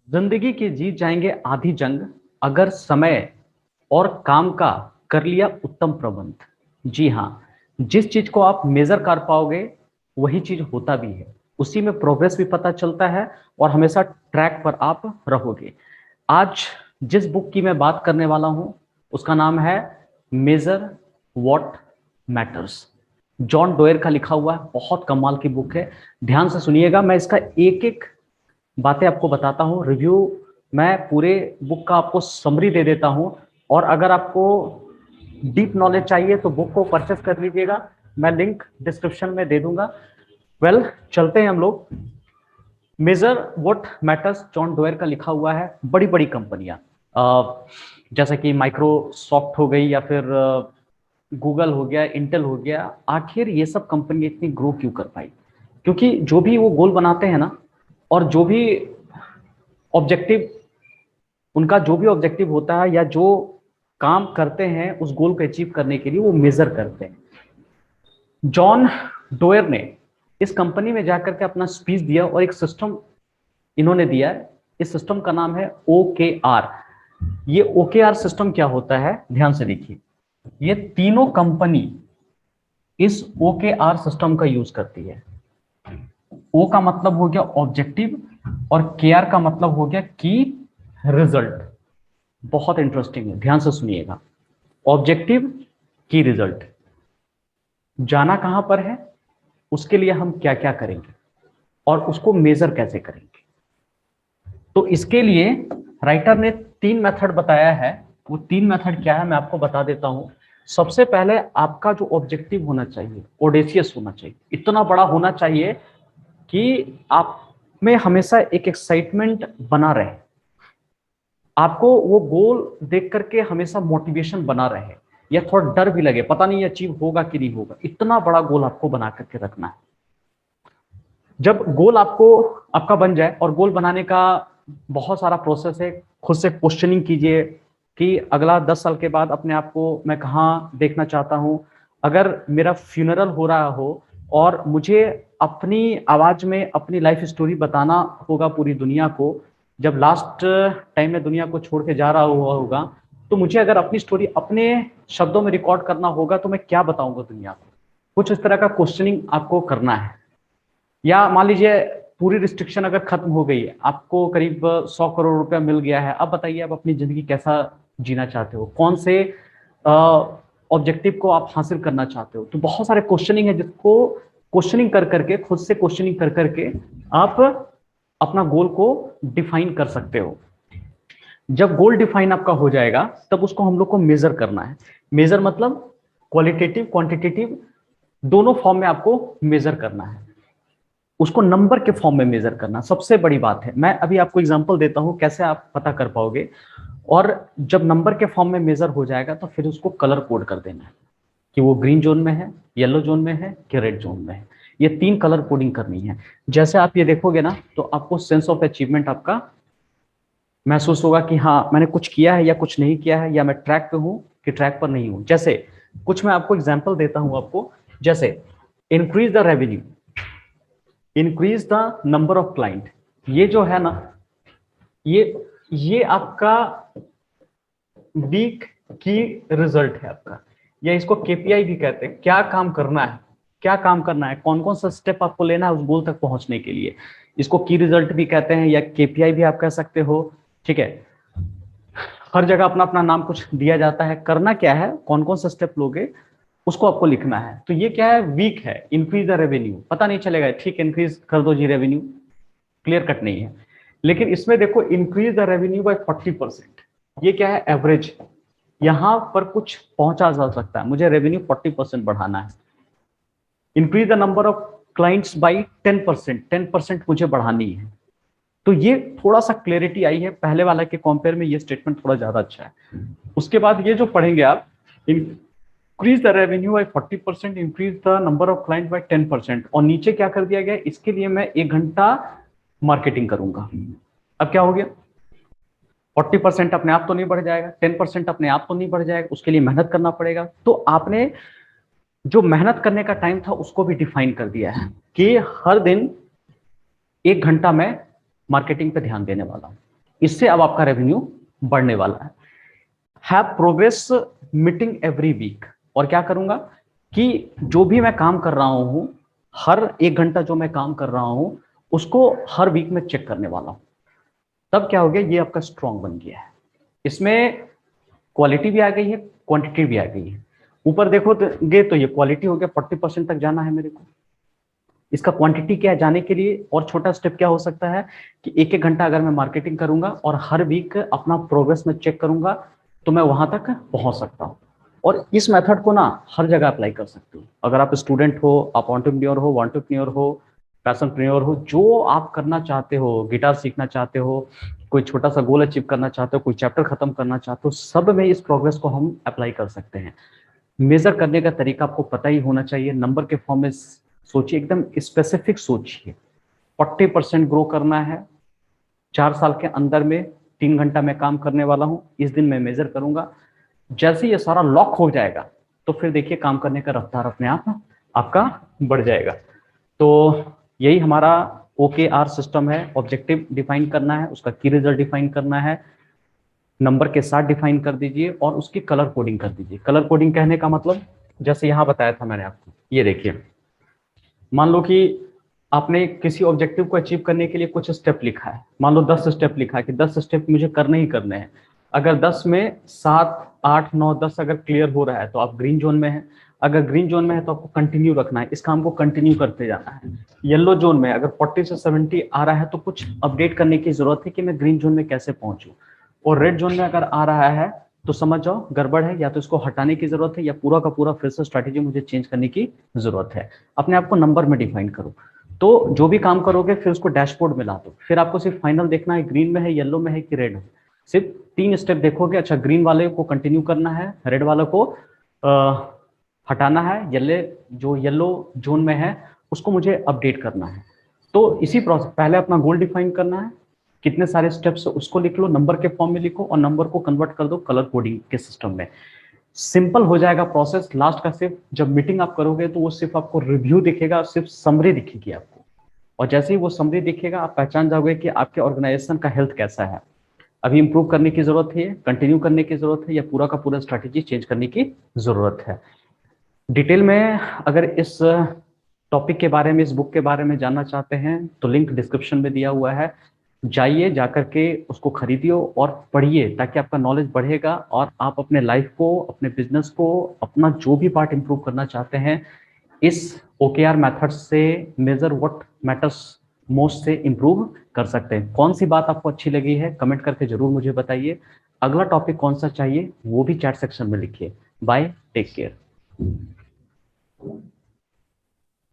जिंदगी की जीत जाएंगे आधी जंग, अगर समय और काम का कर लिया उत्तम प्रबंध। जी हाँ, जिस चीज को आप मेजर कर पाओगे वही चीज होता भी है, उसी में प्रोग्रेस भी पता चलता है और हमेशा ट्रैक पर आप रहोगे। आज जिस बुक की मैं बात करने वाला हूं उसका नाम है major what matters. John doer का लिखा हुआ है, बहुत कमाल की बुक है। ध्यान से सुनिएगा, मैं इसका एक एक बातें आपको बताता हूँ। रिव्यू मैं पूरे बुक का आपको समरी दे देता हूँ, और अगर आपको डीप नॉलेज चाहिए तो बुक को परचेस कर लीजिएगा, मैं लिंक डिस्क्रिप्शन में दे दूंगा। वेल, चलते हैं हम लोग। Major what matters John doer का लिखा हुआ है। बड़ी बड़ी कंपनियां जैसे कि माइक्रोसॉफ्ट हो गई या फिर गूगल हो गया, इंटेल हो गया, आखिर ये सब कंपनी इतनी ग्रो क्यों कर पाई? क्योंकि जो भी वो गोल बनाते हैं ना, और जो भी ऑब्जेक्टिव, उनका जो भी ऑब्जेक्टिव होता है या जो काम करते हैं उस गोल को अचीव करने के लिए वो मेजर करते हैं। जॉन डोयर ने इस कंपनी में जाकर के अपना स्पीच दिया और एक सिस्टम इन्होंने दिया। इस सिस्टम का नाम है OKR। ये OKR सिस्टम क्या होता है, ध्यान से देखिए। ये तीनों कंपनी इस OKR सिस्टम का यूज करती है। ओ का मतलब हो गया ऑब्जेक्टिव और KR का मतलब हो गया की रिजल्ट। बहुत इंटरेस्टिंग है, ध्यान से सुनिएगा। ऑब्जेक्टिव, की रिजल्ट। जाना कहां पर है, उसके लिए हम क्या क्या करेंगे और उसको मेजर कैसे करेंगे। तो इसके लिए राइटर ने 3 मेथड बताया है। वो 3 मेथड क्या है मैं आपको बता देता हूं। सबसे पहले आपका जो ऑब्जेक्टिव होना चाहिए ऑडेशियस होना चाहिए, इतना बड़ा होना चाहिए कि आप में हमेशा एक एक्साइटमेंट बना रहे, आपको वो गोल देख करके हमेशा मोटिवेशन बना रहे, या थोड़ा डर भी लगे पता नहीं अचीव होगा कि नहीं होगा। इतना बड़ा गोल आपको बना करके रखना है। जब गोल आपको आपका बन जाए, और गोल बनाने का बहुत सारा प्रोसेस है, खुद से क्वेश्चनिंग कीजिए कि अगला 10 साल के बाद अपने आप को मैं कहाँ देखना चाहता हूँ। अगर मेरा फ्यूनरल हो रहा हो और मुझे अपनी आवाज में अपनी लाइफ स्टोरी बताना होगा पूरी दुनिया को, जब लास्ट टाइम में दुनिया को छोड़ के जा रहा हुआ होगा, तो मुझे अगर अपनी स्टोरी अपने शब्दों में रिकॉर्ड करना होगा तो मैं क्या बताऊंगा दुनिया को। कुछ इस तरह का क्वेश्चनिंग आपको करना है। या मान लीजिए पूरी रिस्ट्रिक्शन अगर खत्म हो गई है, आपको करीब 100 करोड़ रुपया मिल गया है, अब बताइए आप अपनी जिंदगी कैसा जीना चाहते हो, कौन से ऑब्जेक्टिव को आप हासिल करना चाहते हो। तो बहुत सारे क्वेश्चनिंग है जिसको क्वेश्चनिंग कर करके, खुद से क्वेश्चनिंग कर करके आप अपना गोल को डिफाइन कर सकते हो। जब गोल डिफाइन आपका हो जाएगा तब उसको हम लोग को मेजर करना है। मेजर मतलब क्वालिटेटिव क्वांटिटेटिव दोनों फॉर्म में आपको मेजर करना है। उसको नंबर के फॉर्म में मेजर करना सबसे बड़ी बात है। मैं अभी आपको एग्जांपल देता हूं कैसे आप पता कर पाओगे। और जब नंबर के फॉर्म में मेजर हो जाएगा तो फिर उसको कलर कोड कर देना है कि वो ग्रीन जोन में है, येलो जोन में है कि रेड जोन में है। ये 3 कलर कोडिंग करनी है। जैसे आप ये देखोगे ना तो आपको सेंस ऑफ अचीवमेंट आपका महसूस होगा कि हाँ मैंने कुछ किया है या कुछ नहीं किया है, या मैं ट्रैक पे हूँ कि ट्रैक पर नहीं हूँ। जैसे कुछ मैं आपको एग्जाम्पल देता हूँ आपको। जैसे increase the revenue, increase the number of client. ये जो है ना, ये आपका वीक की रिजल्ट है आपका, या इसको KPI भी कहते हैं। क्या काम करना है, क्या काम करना है, कौन कौन सा स्टेप आपको लेना है उस गोल तक पहुंचने के लिए। इसको की रिजल्ट भी कहते हैं या KPI भी आप कह सकते हो। ठीक है, हर जगह अपना अपना नाम कुछ दिया जाता है। करना क्या है, कौन कौन सा स्टेप लोगे उसको आपको लिखना है। तो ये क्या है, वीक है। इंक्रीज द रेवेन्यू, पता नहीं चलेगा ठीक इंक्रीज कर दो जी रेवेन्यू, क्लियर कट नहीं है। लेकिन इसमें देखो इंक्रीज द रेवेन्यू बाय 40%, ये क्या है, एवरेज। यहां पर कुछ पहुंचा जा सकता है, मुझे रेवेन्यू 40% बढ़ाना है। Increase the number of clients by 10%, 10% मुझे बढ़ानी है। तो ये थोड़ा सा क्लैरिटी आई है, पहले वाला के कंपेयर में ये स्टेटमेंट थोड़ा ज्यादा अच्छा है। उसके बाद ये जो पढ़ेंगे आप, increase the revenue by 40%, increase the number of client by 10%, और नीचे क्या कर दिया गया, इसके लिए मैं 1 घंटा मार्केटिंग करूंगा। अब क्या हो गया, 40% अपने आप तो नहीं बढ़ जाएगा, 10% अपने आप तो नहीं बढ़ जाएगा, उसके लिए मेहनत करना पड़ेगा। तो आपने जो मेहनत करने का टाइम था उसको भी डिफाइन कर दिया है, कि हर दिन 1 घंटा मैं मार्केटिंग पे ध्यान देने वाला हूं। इससे अब आपका रेवेन्यू बढ़ने वाला है। Have progress meeting every week, और क्या करूंगा कि जो भी मैं काम कर रहा हूं, हर 1 घंटा जो मैं काम कर रहा हूं उसको हर वीक में चेक करने वाला हूं। तब क्या हो गया, ये आपका स्ट्रांग बन गया है। इसमें क्वालिटी भी आ गई है, क्वांटिटी भी आ गई है। ऊपर देखोगे तो ये क्वालिटी हो गया, 40% तक जाना है मेरे को। इसका क्वांटिटी क्या है, जाने के लिए और छोटा स्टेप क्या हो सकता है कि 1-1 घंटा अगर मैं मार्केटिंग करूंगा और हर वीक अपना प्रोग्रेस में चेक करूंगा तो मैं वहां तक पहुंच सकता हूं। और इस मेथड को ना हर जगह अप्लाई कर सकते हो। अगर आप स्टूडेंट हो, आप एंटरप्रेन्योर हो, वांटरप्रेन्योर हो, पैशनप्रेन्योर हो, जो आप करना चाहते हो, गिटार सीखना चाहते हो, कोई छोटा सा गोल अचीव करना चाहते हो, कोई चैप्टर खत्म करना चाहते हो, सब में इस प्रोग्रेस को हम अप्लाई कर सकते हैं। मेजर करने का तरीका आपको पता ही होना चाहिए। नंबर के फॉर्म में सोचिए, एकदम स्पेसिफिक सोचिए। 40% ग्रो करना है 4 साल के अंदर में, 3 घंटा मैं काम करने वाला हूं, इस दिन मैं मेजर करूंगा। जैसे ये सारा लॉक हो जाएगा तो फिर देखिए काम करने का रफ्तार अपने आप आपका बढ़ जाएगा। तो यही हमारा OKR सिस्टम है। ऑब्जेक्टिव डिफाइन करना है, उसका की रिजल्ट डिफाइन करना है, नंबर के साथ डिफाइन कर दीजिए और उसकी कलर कोडिंग कर दीजिए। कलर कोडिंग कहने का मतलब, जैसे यहां बताया था मैंने आपको, ये देखिए, मान लो कि आपने किसी ऑब्जेक्टिव को अचीव करने के लिए कुछ स्टेप लिखा है, मान लो 10 स्टेप लिखा है कि 10 स्टेप मुझे करने ही करने हैं। अगर 10 में 7, 8, 9, 10 अगर क्लियर हो रहा है तो आप ग्रीन जोन में है। अगर ग्रीन जोन में है तो आपको कंटिन्यू रखना है, इस काम को कंटिन्यू करते जाना है। येलो जोन में अगर 40 से 70 आ रहा है तो कुछ अपडेट करने की जरूरत है कि मैं ग्रीन जोन में कैसे पहुंचूं। और रेड जोन में अगर आ रहा है तो समझ जाओ गड़बड़ है, या तो इसको हटाने की जरूरत है या पूरा का पूरा फिर से स्ट्रैटेजी मुझे चेंज करने की जरूरत है। अपने आप को नंबर में डिफाइन करो। तो जो भी काम करोगे फिर उसको डैशबोर्ड में ला दो। फिर आपको सिर्फ फाइनल देखना है, ग्रीन में है, येलो में है कि रेड है। सिर्फ 3 स्टेप देखोगे। अच्छा, ग्रीन वाले को कंटिन्यू करना है, रेड वाले को हटाना है, जो येलो जोन में है उसको मुझे अपडेट करना है। तो इसी प्रोसेस, पहले अपना गोल डिफाइन करना है, कितने सारे स्टेप्स उसको लिख लो, नंबर के फॉर्म में लिखो और नंबर को कन्वर्ट कर दो कलर कोडिंग के सिस्टम में। सिंपल हो जाएगा प्रोसेस। लास्ट का सिर्फ जब मीटिंग आप करोगे तो वो सिर्फ आपको रिव्यू दिखेगा, सिर्फ समरी दिखेगी आपको। और जैसे ही वो समरी दिखेगा आप पहचान जाओगे कि आपके ऑर्गेनाइजेशन का हेल्थ कैसा है, अभी इंप्रूव करने की जरूरत है, कंटिन्यू करने की जरूरत है, या पूरा का पूरा स्ट्रैटेजी चेंज करने की जरूरत है। डिटेल में अगर इस टॉपिक के बारे में, इस बुक के बारे में जानना चाहते हैं तो लिंक डिस्क्रिप्शन में दिया हुआ है। जाइए, जाकर के उसको खरीदिए और पढ़िए, ताकि आपका नॉलेज बढ़ेगा और आप अपने लाइफ को, अपने बिजनेस को, अपना जो भी पार्ट इंप्रूव करना चाहते हैं, इस OKR मेथड से, मेजर व्हाट मैटर्स मोस्ट से इंप्रूव कर सकते हैं। कौन सी बात आपको अच्छी लगी है कमेंट करके जरूर मुझे बताइए। अगला टॉपिक कौन सा चाहिए वो भी चैट सेक्शन में लिखिए। Bye, take care.